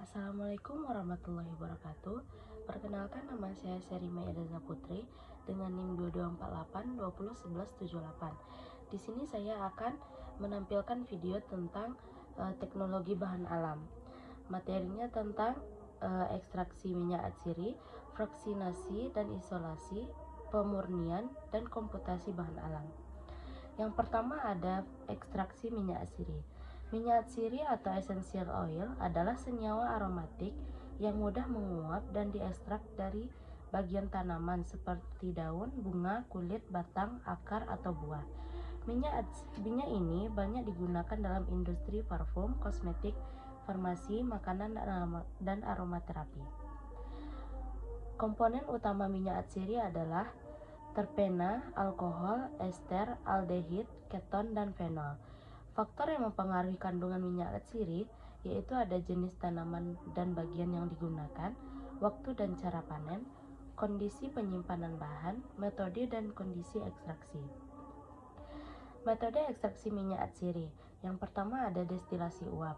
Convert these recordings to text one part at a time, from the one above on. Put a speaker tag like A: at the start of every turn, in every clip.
A: Assalamualaikum warahmatullahi wabarakatuh. Perkenalkan, nama saya Sherima Elza Putri dengan NIM 2248 Di sini saya akan menampilkan video tentang teknologi bahan alam. Materinya tentang ekstraksi minyak atsiri, fraksinasi dan isolasi, pemurnian dan komputasi bahan alam. Yang pertama ada ekstraksi minyak atsiri. Minyak atsiri atau essential oil adalah senyawa aromatik yang mudah menguap dan diekstrak dari bagian tanaman seperti daun, bunga, kulit, batang, akar, atau buah. Minyak ini banyak digunakan dalam industri parfum, kosmetik, farmasi, makanan, dan aromaterapi. Komponen utama minyak atsiri adalah terpena, alkohol, ester, aldehid, keton, dan fenol. Faktor yang mempengaruhi kandungan minyak atsiri yaitu ada jenis tanaman dan bagian yang digunakan, waktu dan cara panen, kondisi penyimpanan bahan, metode dan kondisi ekstraksi. Metode ekstraksi minyak atsiri. Yang pertama ada destilasi uap,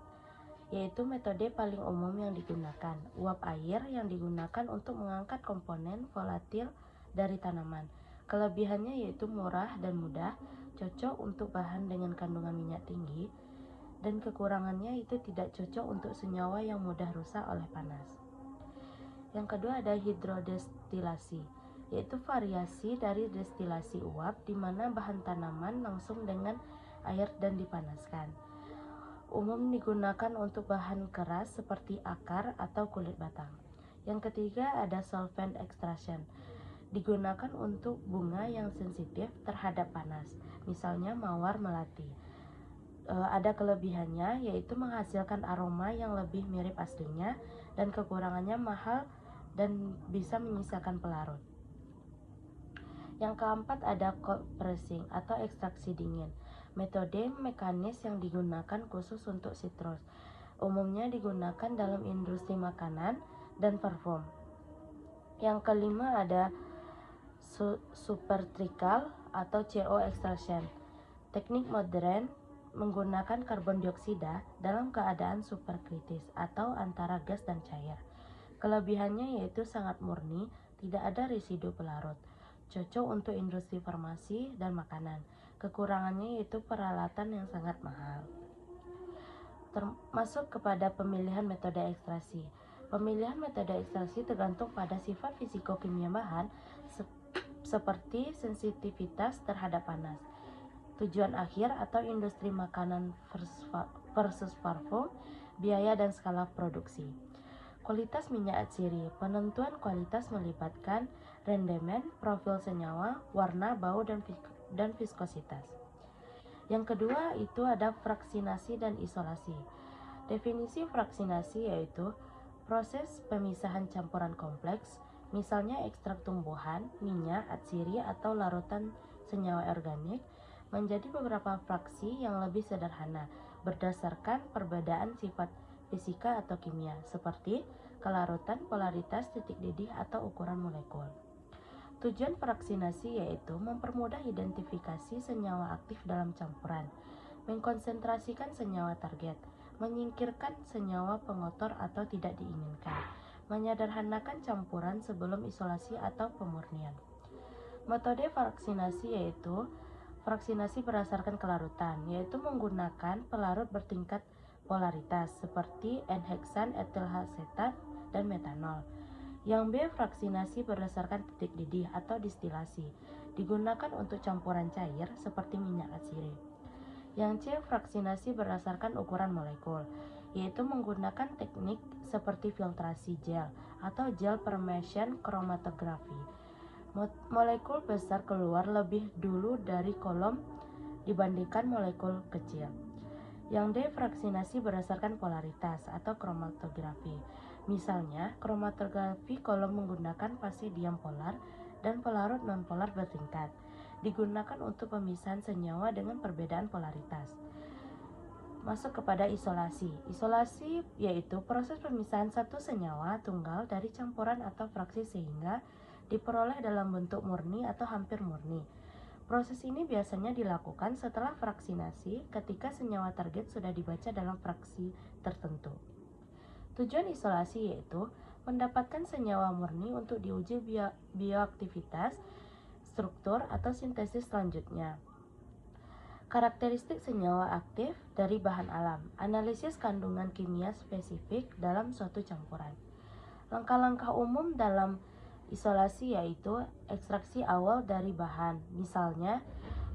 A: yaitu metode paling umum yang digunakan. Uap air yang digunakan untuk mengangkat komponen volatil dari tanaman. Kelebihannya yaitu murah dan mudah, cocok untuk bahan dengan kandungan minyak tinggi, dan kekurangannya itu tidak cocok untuk senyawa yang mudah rusak oleh panas. Yang kedua ada hidrodestilasi, yaitu variasi dari destilasi uap di mana bahan tanaman langsung dengan air dan dipanaskan. Umum digunakan untuk bahan keras seperti akar atau kulit batang. Yang ketiga ada solvent extraction. Digunakan untuk bunga yang sensitif terhadap panas, misalnya mawar melati. Ada kelebihannya yaitu menghasilkan aroma yang lebih mirip aslinya, dan kekurangannya mahal dan bisa menyisakan pelarut. Yang keempat ada cold pressing atau ekstraksi dingin. Metode mekanis yang digunakan khusus untuk sitrus. Umumnya digunakan dalam industri makanan dan parfum. Yang kelima ada supercritical atau CO extraction. Teknik modern menggunakan karbon dioksida dalam keadaan superkritis atau antara gas dan cair. Kelebihannya yaitu sangat murni, tidak ada residu pelarut, cocok untuk industri farmasi dan makanan. Kekurangannya yaitu peralatan yang sangat mahal. Termasuk kepada pemilihan metode ekstraksi. Pemilihan metode ekstraksi tergantung pada sifat fisiko-kimia bahan seperti sensitivitas terhadap panas, tujuan akhir atau industri makanan versus parfum, biaya dan skala produksi. Kualitas minyak atsiri. Penentuan kualitas melibatkan rendemen, profil senyawa, warna, bau, dan viskositas. Yang kedua itu ada fraksinasi dan isolasi. Definisi fraksinasi yaitu proses pemisahan campuran kompleks, misalnya ekstrak tumbuhan, minyak, atsiri, atau larutan senyawa organik, menjadi beberapa fraksi yang lebih sederhana berdasarkan perbedaan sifat fisika atau kimia, seperti kelarutan, polaritas, titik didih, atau ukuran molekul. Tujuan fraksinasi yaitu mempermudah identifikasi senyawa aktif dalam campuran, mengkonsentrasikan senyawa target, menyingkirkan senyawa pengotor atau tidak diinginkan, menyederhanakan campuran sebelum isolasi atau pemurnian. Metode fraksinasi yaitu fraksinasi berdasarkan kelarutan, yaitu menggunakan pelarut bertingkat polaritas seperti N-heksan, etilhacetat, dan metanol. Yang B, fraksinasi berdasarkan titik didih atau distilasi, digunakan untuk campuran cair seperti minyak atsiri. Yang C, fraksinasi berdasarkan ukuran molekul, yaitu menggunakan teknik seperti filtrasi gel atau gel permeation chromatography. Molekul besar keluar lebih dulu dari kolom dibandingkan molekul kecil. Yang D, fraksinasi berdasarkan polaritas atau kromatografi. Misalnya, kromatografi kolom menggunakan fase diam polar dan pelarut nonpolar bertingkat. Digunakan untuk pemisahan senyawa dengan perbedaan polaritas. Masuk kepada isolasi. Isolasi yaitu proses pemisahan satu senyawa tunggal dari campuran atau fraksi sehingga diperoleh dalam bentuk murni atau hampir murni. Proses ini biasanya dilakukan setelah fraksinasi ketika senyawa target sudah dibaca dalam fraksi tertentu. Tujuan isolasi yaitu mendapatkan senyawa murni untuk diuji bioaktivitas, struktur, atau sintesis selanjutnya. Karakteristik senyawa aktif dari bahan alam. Analisis kandungan kimia spesifik dalam suatu campuran. Langkah-langkah umum dalam isolasi yaitu ekstraksi awal dari bahan, misalnya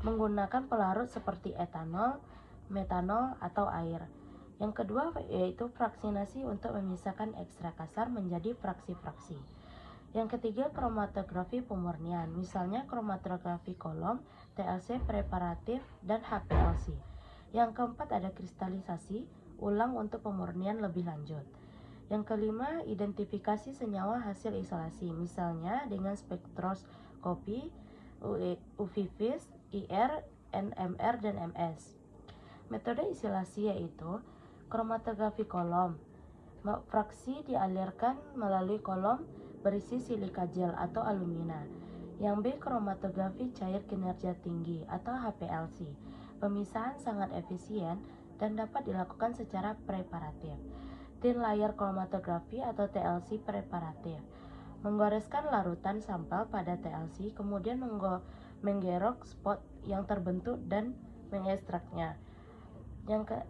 A: menggunakan pelarut seperti etanol, metanol, atau air. Yang kedua yaitu fraksinasi untuk memisahkan ekstrak kasar menjadi fraksi-fraksi. Yang ketiga, kromatografi pemurnian, misalnya kromatografi kolom, TLC preparatif, dan HPLC. Yang keempat ada kristalisasi ulang untuk pemurnian lebih lanjut. Yang kelima, identifikasi senyawa hasil isolasi, misalnya dengan spektroskopi, UV-Vis, IR, NMR, dan MS. Metode isolasi yaitu kromatografi kolom. Fraksi dialirkan melalui kolom berisi silika gel atau alumina. Yang B, kromatografi cair kinerja tinggi atau HPLC. Pemisahan sangat efisien dan dapat dilakukan secara preparatif. Thin layer kromatografi atau TLC preparatif. Menggoreskan larutan sampel pada TLC, kemudian menggerok spot yang terbentuk dan mengekstraknya.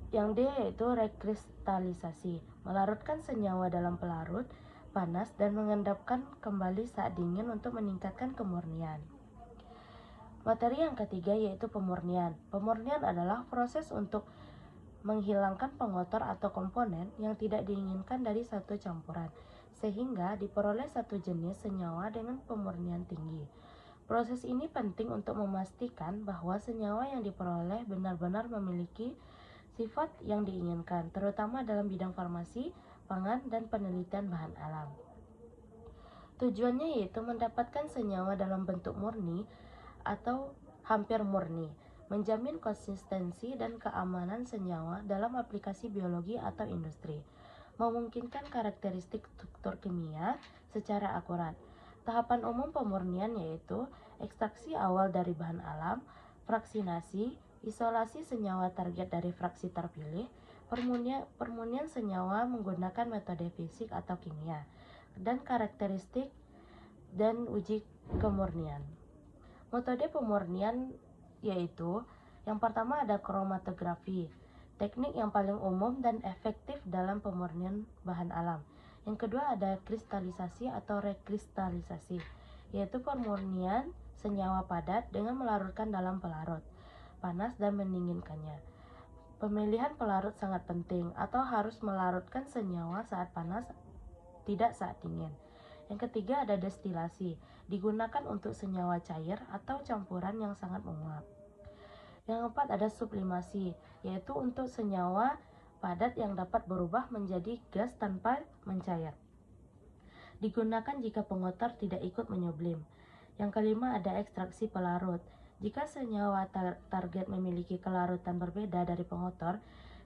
A: Yang D yaitu rekristalisasi, melarutkan senyawa dalam pelarut panas dan mengendapkan kembali saat dingin untuk meningkatkan kemurnian. Materi yang ketiga yaitu pemurnian. Pemurnian adalah proses untuk menghilangkan pengotor atau komponen yang tidak diinginkan dari satu campuran, sehingga diperoleh satu jenis senyawa dengan pemurnian tinggi. Proses ini penting untuk memastikan bahwa senyawa yang diperoleh benar-benar memiliki sifat yang diinginkan, terutama dalam bidang farmasi, pangan, dan penelitian bahan alam. Tujuannya yaitu mendapatkan senyawa dalam bentuk murni atau hampir murni, menjamin konsistensi dan keamanan senyawa dalam aplikasi biologi atau industri, memungkinkan karakteristik struktur kimia secara akurat. Tahapan umum pemurnian yaitu ekstraksi awal dari bahan alam, fraksinasi, isolasi senyawa target dari fraksi terpilih, permunian senyawa menggunakan metode fisik atau kimia, dan karakteristik dan uji kemurnian. Metode pemurnian yaitu yang pertama ada kromatografi, teknik yang paling umum dan efektif dalam pemurnian bahan alam. Yang kedua ada kristalisasi atau rekristalisasi, yaitu pemurnian senyawa padat dengan melarutkan dalam pelarut panas dan mendinginkannya. Pemilihan pelarut sangat penting atau harus melarutkan senyawa saat panas, tidak saat dingin. Yang ketiga ada destilasi, digunakan untuk senyawa cair atau campuran yang sangat menguap. Yang keempat ada sublimasi, yaitu untuk senyawa padat yang dapat berubah menjadi gas tanpa mencair. Digunakan jika pengotor tidak ikut menyublim. Yang kelima ada ekstraksi pelarut. Jika senyawa target memiliki kelarutan berbeda dari pengotor,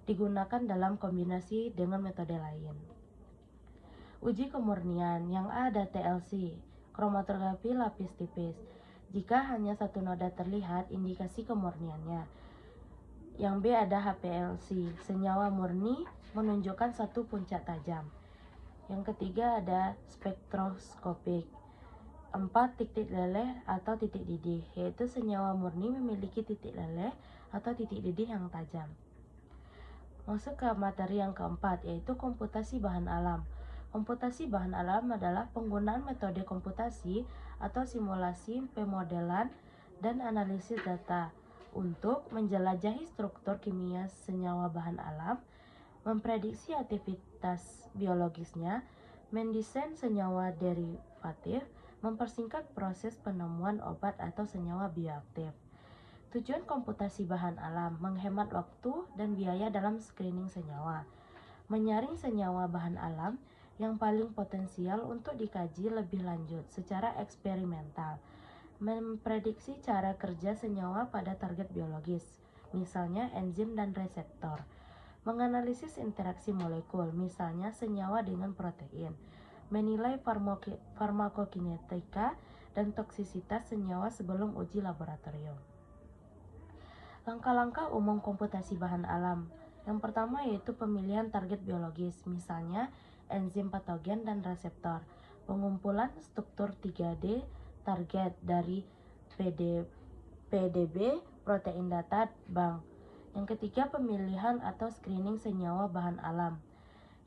A: digunakan dalam kombinasi dengan metode lain. Uji kemurnian. Yang A ada TLC, kromatografi lapis tipis. Jika hanya satu noda terlihat, indikasi kemurniannya. Yang B ada HPLC, senyawa murni menunjukkan satu puncak tajam. Yang ketiga ada spektroskopik, 4 titik leleh atau titik didih, yaitu senyawa murni memiliki titik leleh atau titik didih yang tajam. Masuk ke materi yang keempat, yaitu komputasi bahan alam. Komputasi bahan alam adalah penggunaan metode komputasi atau simulasi pemodelan dan analisis data untuk menjelajahi struktur kimia senyawa bahan alam, memprediksi aktivitas biologisnya, mendesain senyawa derivatif, mempersingkat proses penemuan obat atau senyawa bioaktif. Tujuan komputasi bahan alam menghemat waktu dan biaya dalam screening senyawa, menyaring senyawa bahan alam yang paling potensial untuk dikaji lebih lanjut secara eksperimental, memprediksi cara kerja senyawa pada target biologis, misalnya enzim dan reseptor, menganalisis interaksi molekul, misalnya senyawa dengan protein, menilai farmakokinetika dan toksisitas senyawa sebelum uji laboratorium. Langkah-langkah umum komputasi bahan alam Yang pertama yaitu pemilihan target biologis, misalnya enzim patogen dan reseptor. Pengumpulan struktur 3D target dari PDB, protein data bank. Yang ketiga, pemilihan atau screening senyawa bahan alam.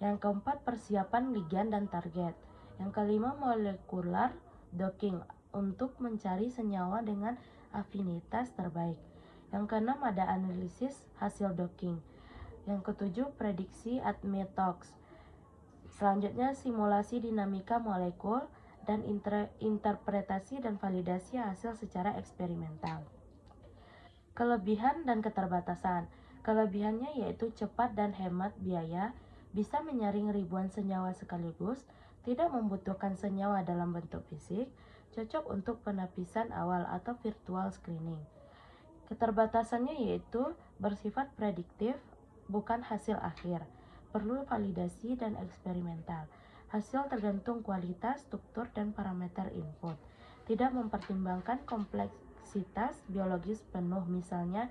A: Yang keempat, persiapan ligand dan target. Yang kelima, molekular docking untuk mencari senyawa dengan afinitas terbaik. Yang keenam, ada analisis hasil docking. Yang ketujuh, prediksi admitox. Selanjutnya, simulasi dinamika molekul dan interpretasi dan validasi hasil secara eksperimental. Kelebihan dan keterbatasan. Kelebihannya yaitu cepat dan hemat biaya, bisa menyaring ribuan senyawa sekaligus, tidak membutuhkan senyawa dalam bentuk fisik, cocok untuk penapisan awal atau virtual screening. Keterbatasannya yaitu bersifat prediktif, bukan hasil akhir, perlu validasi dan eksperimental. Hasil tergantung kualitas, struktur, dan parameter input. Tidak mempertimbangkan kompleksitas biologis penuh, misalnya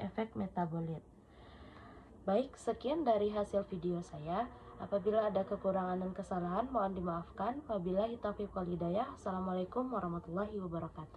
A: efek metabolit. Baik, sekian dari hasil video saya. Apabila ada kekurangan dan kesalahan, mohon dimaafkan. Wabillahi taufiq wal hidayah. Assalamualaikum warahmatullahi wabarakatuh.